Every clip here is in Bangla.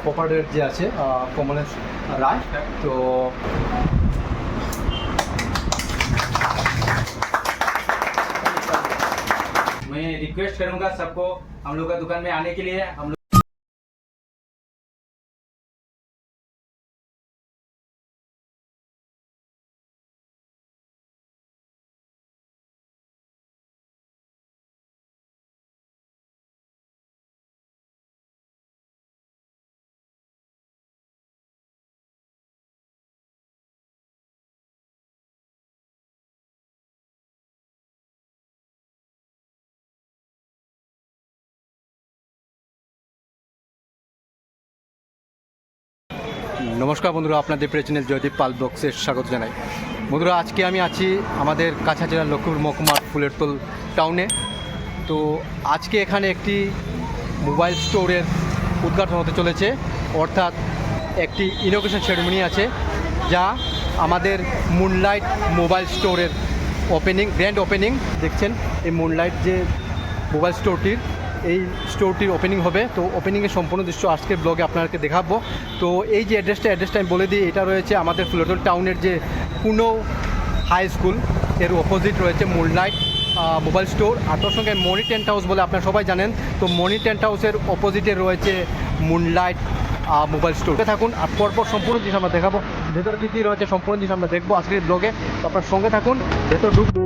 প্রপার্টির যে আছে কমलेश राय। तो मैं रिक्वेस्ट करूंगा सबको हम लोग का दुकान में आने के लिए। हम लोग নমস্কার বন্ধুরা, আপনাদের প্রিয় চ্যানেল জয়দীপ পাল ব্লগসে স্বাগত জানাই। বন্ধুরা, আজকে আমি আছি আমাদের কাছাড় জেলার লক্ষ্মীপুর মহকুমার ফুলেরতল টাউনে। তো আজকে এখানে একটি মোবাইল স্টোরের উদ্ঘাটন হতে চলেছে, অর্থাৎ একটি ইনোগ্রেশন সেরেমনি আছে, যা আমাদের মুনলাইট মোবাইল স্টোরের গ্র্যান্ড ওপেনিং। দেখছেন এই মুনলাইট যে মোবাইল স্টোরটির, এই স্টোরটির ওপেনিং হবে। তো ওপেনিংয়ের সম্পূর্ণ দৃশ্য আজকের ব্লগে আপনাদেরকে দেখাবো। তো এই যে অ্যাড্রেসটা আমি বলে দিই, এটা রয়েছে আমাদের ফুলেরতল টাউনের যে পুনো হাই স্কুল এর অপোজিট রয়েছে মুনলাইট মোবাইল স্টোর। আর তার সঙ্গে মনি টেন্ট হাউস বলে আপনারা সবাই জানেন, তো মনি টেন্ট হাউসের অপোজিটে রয়েছে মুনলাইট মোবাইল স্টোর। থাকুন, আর পরপর সম্পূর্ণ জিনিস আমরা দেখাবো, ভেতরে কী কী রয়েছে সম্পূর্ণ জিনিস আমরা দেখবো আজকের ব্লগে। তো আপনার সঙ্গে থাকুন, ভেতর ঢুকবো।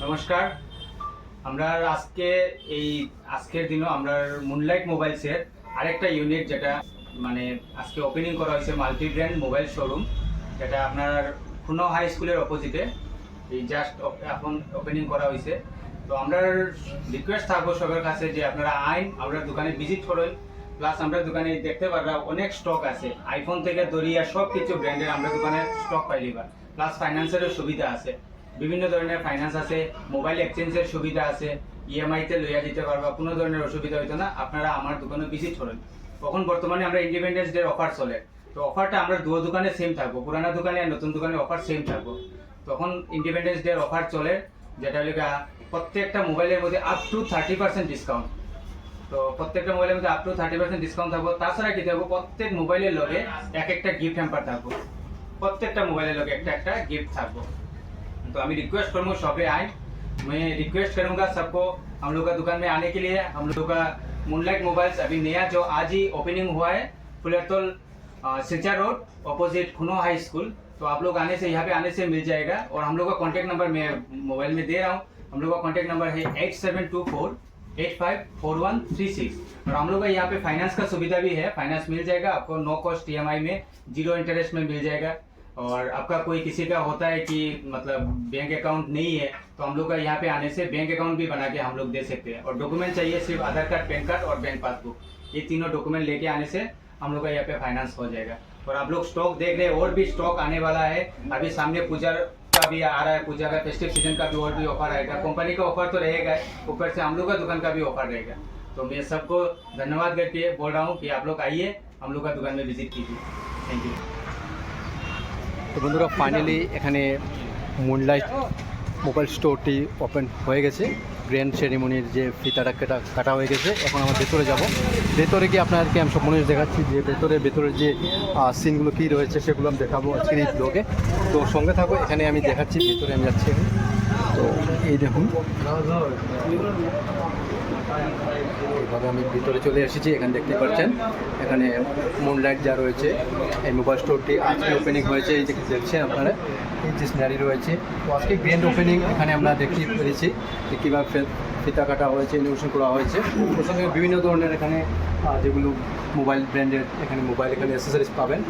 নমস্কার, আমরা আজকের দিনও আমরা মুনলাইট মোবাইলসের আরেকটা ইউনিট, যেটা মানে আজকে ওপেনিং করা হয়েছে, মাল্টি ব্র্যান্ড মোবাইল শোরুম, যেটা আপনার খুনো হাই স্কুলের অপোজিটে এই জাস্ট এখন ওপেনিং করা হয়েছে। তো আমরা রিকোয়েস্ট থাকবো সবার কাছে যে আপনারা আমরা দোকানে ভিজিট করুন। প্লাস আমরা দোকানে দেখতে পারবা অনেক স্টক আছে, আইফোন থেকে ধরিয়া সব কিছু ব্র্যান্ডের আমরা দোকানে স্টক পাইলিবা। প্লাস ফাইন্যান্সেরও সুবিধা আছে, বিভিন্ন ধরনের ফাইন্যান্স আছে, মোবাইল এক্সচেঞ্জের সুবিধা আছে, ইএমআইতে লইয়া দিতে পারবা, কোনো ধরনের অসুবিধা হইতো না। আপনারা আমার দোকানে ভিজিট করেন। তখন বর্তমানে আমরা ইন্ডিপেন্ডেন্স ডে অফার চলে, তো অফারটা আমরা দুটো দোকানে সেম থাকবো, পুরানা দোকানে আর নতুন দোকানে অফার সেম থাকবো। তখন ইন্ডিপেন্ডেন্স ডে অফার চলে, যেটা হলো প্রত্যেকটা মোবাইলের মধ্যে আপ টু 30% ডিসকাউন্ট। তো প্রত্যেকটা মোবাইলের মধ্যে আপ টু 30% ডিসকাউন্ট থাকবো। তাছাড়া কি থাকবো, প্রত্যেক মোবাইলের লগে এক একটা গিফট হ্যাম্পার থাকবো। প্রত্যেকটা মোবাইলের লগে একটা একটা गिफ्ट থাকবো। तो আমি रिक्वेस्ट करूंगा शॉप पे आए, मैं रिक्वेस्ट करूंगा सबको हम लोग का दुकान में आने के लिए। हम लोग का मूनलाइट मोबाइल्स अभी नया जो आज ही ओपनिंग हुआ है Fulertal Silchar road opposite Khuno high school. तो आप लोग आने से यहाँ पे आने से मिल जाएगा। और हम लोग का कॉन्टैक्ट नंबर मैं मोबाइल में दे रहा हूँ। हम लोग का कॉन्टैक्ट नंबर है 8724854136। और हम लोग का यहाँ पे फाइनेंस का सुविधा भी है, फाइनेंस मिल जाएगा आपको नो कॉस्ट EMI में, 0 इंटरेस्ट में मिल जाएगा। और आपका कोई किसी का होता है कि मतलब बैंक अकाउंट नहीं है, तो हम लोग का यहाँ पे आने से बैंक अकाउंट भी बना के हम लोग दे सकते हैं। और डॉक्यूमेंट चाहिए सिर्फ आधार कार्ड, पैन कार्ड और बैंक पासबुक, ये तीनों डॉक्यूमेंट लेके आने से हम लोग का यहाँ पे फाइनेंस हो जाएगा। और आप लोग स्टॉक देख रहे हैं, और भी स्टॉक आने वाला है। अभी सामने पूजा का भी आ रहा है, पूजा का फेस्टिव सीजन का भी और भी ऑफर आएगा। कंपनी का ऑफर तो रहेगा, ऊपर से हम लोग का दुकान का भी ऑफर रहेगा। तो मैं सबको धन्यवाद करके बोल रहा हूँ कि आप लोग आइए, हम लोग का दुकान में विजिट कीजिए। Thank you. তো বন্ধুরা ফাইনালি এখানে মুনলাইট মোবাইল স্টোরটি ওপেন হয়ে গেছে। গ্র্যান্ড সেরিমনির যে ফিতাটা কাটা হয়ে গেছে। এখন আমরা ভেতরে যাব, ভেতরে গিয়ে আপনাদেরকে আমি সব মনে দেখাচ্ছি যে ভেতরে যে সিনগুলো কী রয়েছে সেগুলো আমি দেখাবো আজকের এই ব্লগে। তো সঙ্গে থাকো, এখানে আমি দেখাচ্ছি, ভেতরে আমি যাচ্ছি। তো এই দেখুন, এইভাবে আমি ভিতরে চলে এসেছি। এখানে দেখতে পাচ্ছেন এখানে মুনলাইট যা রয়েছে এই মোবাইল স্টোরটি আজকে ওপেনিং হয়েছে। এই যে দেখছেন আপনারা, এই যে সিনারি রয়েছে। তো আজকে গ্র্যান্ড ওপেনিং এখানে আমরা দেখতে পেরেছি যে কীভাবে ফিতা কাটা হয়েছে, ইনোভেশন করা হয়েছে। ওর সঙ্গে বিভিন্ন ধরনের এখানে যেগুলো মোবাইল ব্র্যান্ডের এখানে মোবাইল এখানে অ্যাসেসরিজ পাবেন।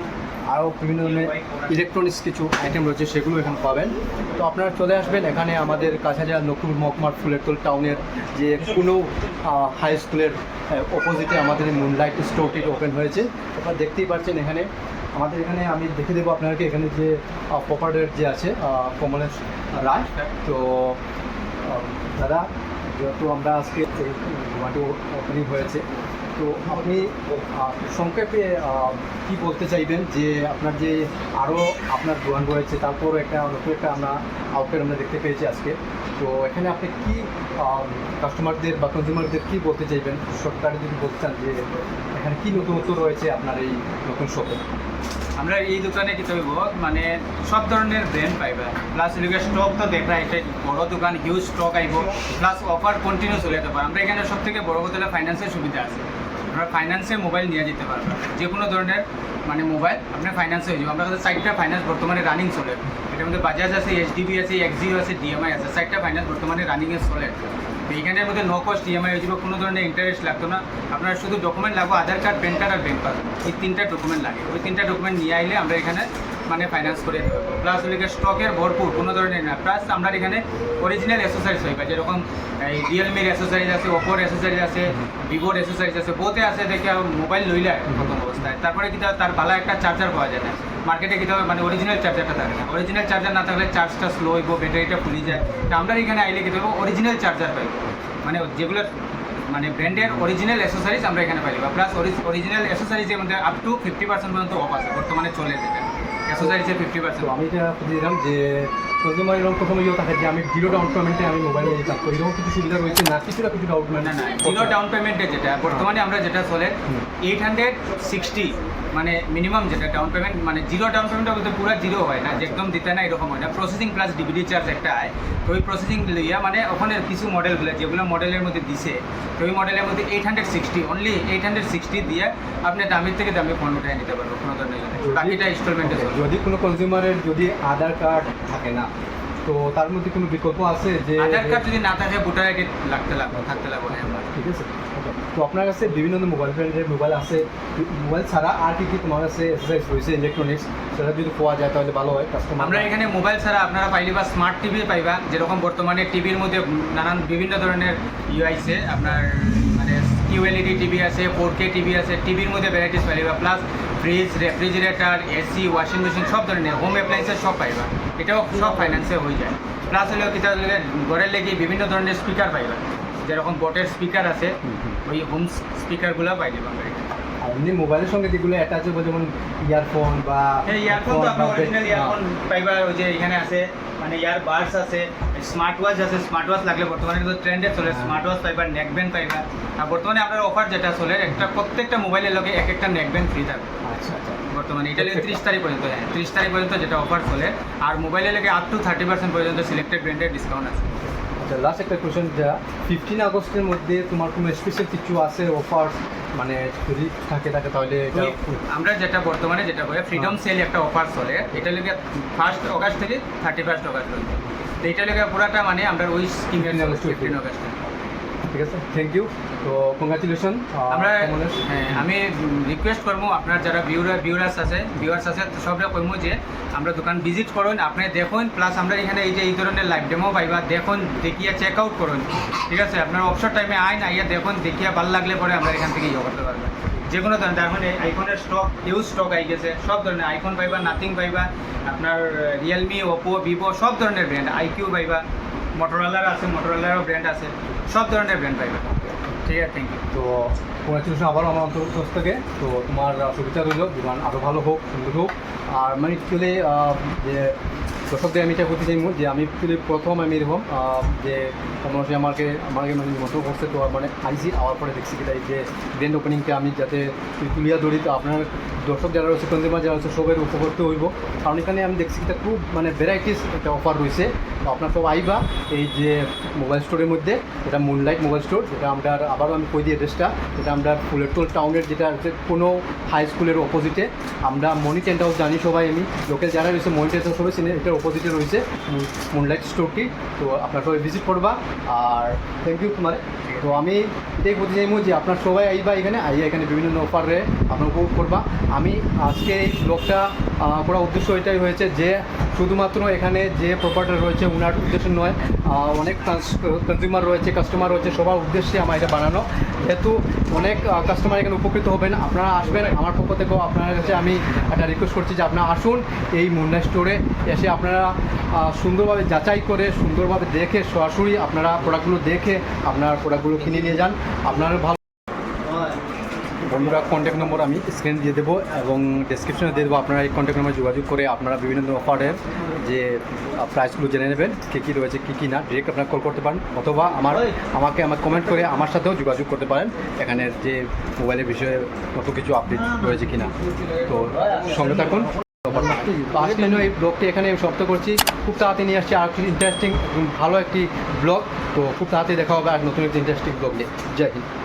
আরও বিভিন্ন ধরনের ইলেকট্রনিক্স কিছু আইটেম রয়েছে, সেগুলো এখানে পাবেন। তো আপনারা চলে আসবেন এখানে আমাদের কাছাড় লক্ষ্মীপুর মহকুমার ফুলেরতোল টাউনের যে কোনো হাই স্কুলের অপোজিটে আমাদের এই মুনলাইট স্টোরটি ওপেন হয়েছে। আপনারা দেখতেই পাচ্ছেন এখানে আমাদের এখানে আমি দেখে দেবো আপনাদেরকে এখানে যে প্রপারেটর যে আছে কমলেশ রায়। তো দাদা, যেহেতু আমরা আজকে এই দোকানটি ওপেনিং হয়েছে, তো আপনি সংক্ষেপে কি বলতে চাইবেন যে আপনার যে আরও আপনার দোকান রয়েছে, তারপর একটা নতুন একটা আমরা আউটলেট আমরা দেখতে পেয়েছি আজকে। তো এখানে আপনি কি কাস্টমারদের বা কনজিউমারদের কী বলতে চাইবেন, সরকারে যদি বলতে চান যে এখানে কী নতুনত্ব রয়েছে আপনার এই নতুন শপে? আমরা এই দোকানে কি তৈব মানে সব ধরনের ব্র্যান্ড পাইবা, প্লাস এদিকে স্টক তো দেখা এটা বড় দোকান, হিউজ স্টক আইব, প্লাস অফার কন্টিনিউ চলে যেতে পারে। আমরা এখানে সব থেকে বড় কথা হলো ফাইন্যান্সের সুবিধা আছে। আমরা ফাইন্যান্সে মোবাইল নিয়ে যেতে পারবো, যে কোনো ধরনের মানে মোবাইল আপনার ফাইন্যান্সে হয়ে যাবে। আমরা কাছে 4টা ফাইন্যান্স বর্তমানে রানিং চলে। এটার মধ্যে বাজাজ আছে, HDB আছে, এক্সিও আছে, DMI আছে, 4টা ফাইন্যান্স বর্তমানে রানিংয়ে চলে। তো এইখানের মধ্যে নো কস্ট EMI হয়ে যাবে, কোনো ধরনের ইন্টারেস্ট লাগতো না। আপনার শুধু ডকুমেন্ট লাগবে আধার কার্ড, প্যান কার্ড আর ব্যাংক পাসবুক, এই 3টা ডকুমেন্ট লাগে। ওই 3টা ডকুমেন্ট নিয়ে আইলে আমরা এখানে মানে ফাইন্যান্স করে দেবো। প্লাস ওদিকে স্টকের ভরপুর, কোনো ধরনের না। প্লাস আমরা এখানে অরিজিনাল অ্যাসেসরিজ হইবা, যেরকম এই রিয়েলমির অ্যাসেসরিজ আছে, ওপোর অ্যাসেসরিজ আছে, ভিভোর অ্যাসেসরিজ আছে, বহুতে আছে। দেখে মোবাইল লইলে প্রথম অবস্থায়, তারপরে কিন্তু তার ভালো একটা চার্জার পাওয়া যায় না মার্কেটে, কিন্তু মানে অরিজিনাল চার্জারটা থাকে না। অরিজিনাল চার্জার না থাকলে চার্জটা স্লো হইব, ব্যাটারিটা ফুলি যায়। তো আমরা এখানে আইলে কি দেবো অরিজিনাল চার্জার পাইব, মানে যেগুলোর মানে ব্র্যান্ডের অরিজিনাল অ্যাসেসরিজ আমরা এখানে পাইব। প্লাস অরিজিনাল অ্যাসেসরিজের মধ্যে আপ টু 50% পর্যন্ত অফ আছে বর্তমানে চলে যেটা অ্যাসেসরিজে 50%। তো আমি এটা দিলাম যে কনজিউমার এরকম প্রথম ইয়ে থাকে যে আমি 0 ডাউন পেমেন্টে আমি মোবাইল নিয়ে যেতাম, তো এরকম কিছু সুবিধা রয়েছে না? কিছু ডাউন পেমেন্ট না, 0 ডাউন পেমেন্টে যেটা বর্তমানে আমরা যেটা চলে 860 মানে মিনিমাম যেটা ডাউন পেমেন্ট, মানে 0 ডাউন পেমেন্টটা বলতে পুরো 0 হয় না, যে একদম দিতে না এরকম হয় না। প্রসেসিং প্লাস ডিবিডি চার্জ একটা হয়। তো ওই প্রসেসিং লইয়া মানে ওখানে কিছু মডেলগুলো যেগুলো মডেলের মধ্যে দিছে, তো ওই মডেলের মধ্যে 860 অনলি 860 দিয়ে আপনি দামের থেকে দামে ফোন উঠে নিতে পারবেন, কোনো ধরনের বাকিটা ইনস্টলমেন্টে। যদি কোনো কনজিউমারের যদি আধার কার্ড থাকে না, তো তার মধ্যে কোনো বিকল্প আছে যে আধার কার্ড যদি না থাকে ভোটার আইডি থাকতে লাগবে না। ঠিক আছে। তো আপনার কাছে বিভিন্ন মোবাইল ব্র্যান্ডের মোবাইল আছে, মোবাইল ছাড়া আর কি তোমার কাছে এক্সারসাইজ রয়েছে ইলেকট্রনিক্স, সেটা যদি পাওয়া যায় তাহলে ভালো হয় কাস্টমার। আমরা এখানে মোবাইল ছাড়া আপনারা পাইলে বা স্মার্ট টিভি পাইবা, যেরকম বর্তমানে টিভির মধ্যে নানান বিভিন্ন ধরনের আছে। আপনার মানে QLED টিভি আছে, 4K টিভি আছে, টিভির মধ্যে ভ্যারাইটিস পাইবা। Plus fridge, refrigerator, AC, washing machine সব ধরনের হোম অ্যাপ্লায়েন্সেস সব পাইবা, এটাও সব ফাইন্যান্সে হয়ে যায়। প্লাস হলেও কিতা ঘরের লেগে বিভিন্ন ধরনের স্পিকার পাইবা, যেরকম বটের স্পিকার আছে, ওই হোম স্পিকারগুলো পাই যাবে আমরা এখানে। আর এমনি মোবাইলের সঙ্গে যেগুলো অ্যাটাচ হবে, যেমন ইয়ারফোন বা ইয়ারফোন, তো আপনার অরিজিনাল ইয়ারফোন পাইবা। ওই যে এখানে আছে মানে ইয়ারবাডস আছে, স্মার্ট ওয়াচ আছে, স্মার্ট ওয়াচ লাগলে বর্তমানে কিন্তু ট্রেন্ডে চলে, স্মার্ট ওয়াচ পাইবা, নেকব্যান্ড পাইবা। আর বর্তমানে আপনার অফার যেটা চলে একটা প্রত্যেকটা মোবাইলের লগে একটা নেকব্যান্ড ফ্রি থাকবে। আচ্ছা আচ্ছা। বর্তমানে এটা লেগে 30 তারিখ পর্যন্ত, হ্যাঁ 30 তারিখ পর্যন্ত যেটা অফার চলে। আর মোবাইলে লেগে আপ টু 30% পর্যন্ত সিলেক্টেড ব্র্যান্ডের ডিসকাউন্ট আছে। আচ্ছা, লাস্ট একটা কোয়েশ্চেন, যা 15 আগস্টের মধ্যে তোমার কোনো স্পেশাল কিছু আছে অফার, মানে যদি থাকে তাহলে এটা আমরা যেটা বর্তমানে যেটা করে ফ্রিডম সেল একটা অফার চলে, এটা লেগে 1 আগস্ট থেকে 31 আগস্ট পর্যন্ত। তো এটা লেগে পুরাটা মানে আমরা ওই স্কিমের 15 আগস্ট। ঠিক আছে, থ্যাংক ইউ। তো কংগ্রাচুলেশন। আমরা হ্যাঁ আমি রিকোয়েস্ট করবো আপনার যারা ভিউয়ার্স আছে সবরা কইমু যে আমরা দোকান ভিজিট করুন, আপনি দেখুন, প্লাস আমরা এখানে এই যে এই ধরনের লাইভ ডেমো পাইবা, দেখুন দেখিয়া চেক আউট করুন। ঠিক আছে, আপনার অবসর টাইমে আইয়া দেখুন, দেখিয়া ভালো লাগলে পরে আমরা এখান থেকে ইয়ে করতে পারবেন। যে কোনো ধরনের এখন আইফোনের স্টক হিউজ স্টক আই গেছে, সব ধরনের আইফোন পাইবা, নাথিং পাইবা, আপনার রিয়েলমি, ওপো, ভিভো সব ধরনের ব্র্যান্ড, আইকিউ পাইবা, মোটরোলার আছে, মোটরোলারও ব্র্যান্ড আছে, সব ধরনের ব্র্যান্ড পাইবা। ঠিক আছে, থ্যাংক ইউ। তো কংগ্রাচুলেশন আবারও আমার অন্তর থেকে। তো তোমার শুভেচ্ছা রইল, দোকান আরও ভালো হোক, সুন্দর হোক। আর মানে অ্যাকচুয়ালি যে দর্শকদের আমি এটা বলতে চাইব যে আমি অ্যাকচুয়ালি প্রথম আমি এরকম যে মানুষ আমাকে মানে মোটর করছে, তো মানে আইসি আওয়ার পরে দেখছি কি তাই যে ব্র্যান্ড ওপেনিংটা আমি যাতে তুলিয়া ধরি, তো আপনার দর্শক যারা রয়েছে, কনজিউমার যারা রয়েছে সবের উপকৃত হইব। কারণ এখানে আমি দেখছি এটা খুব মানে ভ্যারাইটিস একটা অফার রয়েছে। তো আপনার সব আইবা এই যে মোবাইল স্টোরের মধ্যে, এটা মুনলাইট মোবাইল স্টোর, যেটা আমরা আবারও আমি কই দিই অ্যাড্রেসটা, যেটা আমরা ফুলেরটোল টাউনের যেটা হচ্ছে কোনো হাই স্কুলের অপোজিটে, আমরা মনি টেন্ট হাউস জানি সবাই, আমি লোকাল যারা রয়েছে মনি টেন্ট হাউস সবাই চিনে, এটার অপোজিটে রয়েছে মুনলাইট স্টোরটি। তো আপনার সবাই ভিজিট করবা। আর থ্যাংক ইউ তোমার। তো আমি এটাই বলতে চাইবো যে আপনার সবাই আইবা এখানে বিভিন্ন অফারে আপনার উপভোগ করবা। আমি আজকে এই ব্লগটা করার উদ্দেশ্য এটাই হয়েছে যে শুধুমাত্র এখানে যে প্রপার্টি রয়েছে ওনার উদ্দেশ্য নয়, অনেক কনজিউমার রয়েছে, কাস্টমার রয়েছে, সবার উদ্দেশ্যে আমার এটা বানানো। যেহেতু অনেক কাস্টমার এখানে উপকৃত হবেন, আপনারা আসবেন। আমার পক্ষ থেকেও আপনার কাছে আমি একটা রিকোয়েস্ট করছি যে আপনারা আসুন এই মুন্না স্টোরে, এসে আপনারা সুন্দরভাবে যাচাই করে, সুন্দরভাবে দেখে, সরাসরি আপনারা প্রোডাক্টগুলো দেখে আপনার প্রোডাক্টগুলো কিনে নিয়ে যান। আপনারা ভালো বন্ধুরা, কন্ট্যাক্ট নম্বর আমি স্ক্রিন দিয়ে দেবো এবং ডেসক্রিপশনে দিয়ে দেবো। আপনারা এই কন্ট্যাক্ট নম্বরে যোগাযোগ করে আপনারা বিভিন্ন অফারের যে প্রাইসগুলো জেনে নেবেন, কী রয়েছে কী না। ডিরেক্ট আপনারা কল করতে পারেন, অথবা আমাকে কমেন্ট করে আমার সাথেও যোগাযোগ করতে পারেন, এখানের যে মোবাইলের বিষয়ে নতুন কিছু আপডেট রয়েছে কিনা। তো সঙ্গে থাকুন। আজকে এই ব্লগটি এখানে সমাপ্ত করছি। খুব তাড়াতাড়ি নিয়ে আসছি আর একটি ইন্টারেস্টিং ভালো একটি ব্লগ। তো খুব তাড়াতাড়ি দেখা হবে আর নতুন একটি ইন্টারেস্টিং ব্লগ নিয়ে। জয় হিন্দ।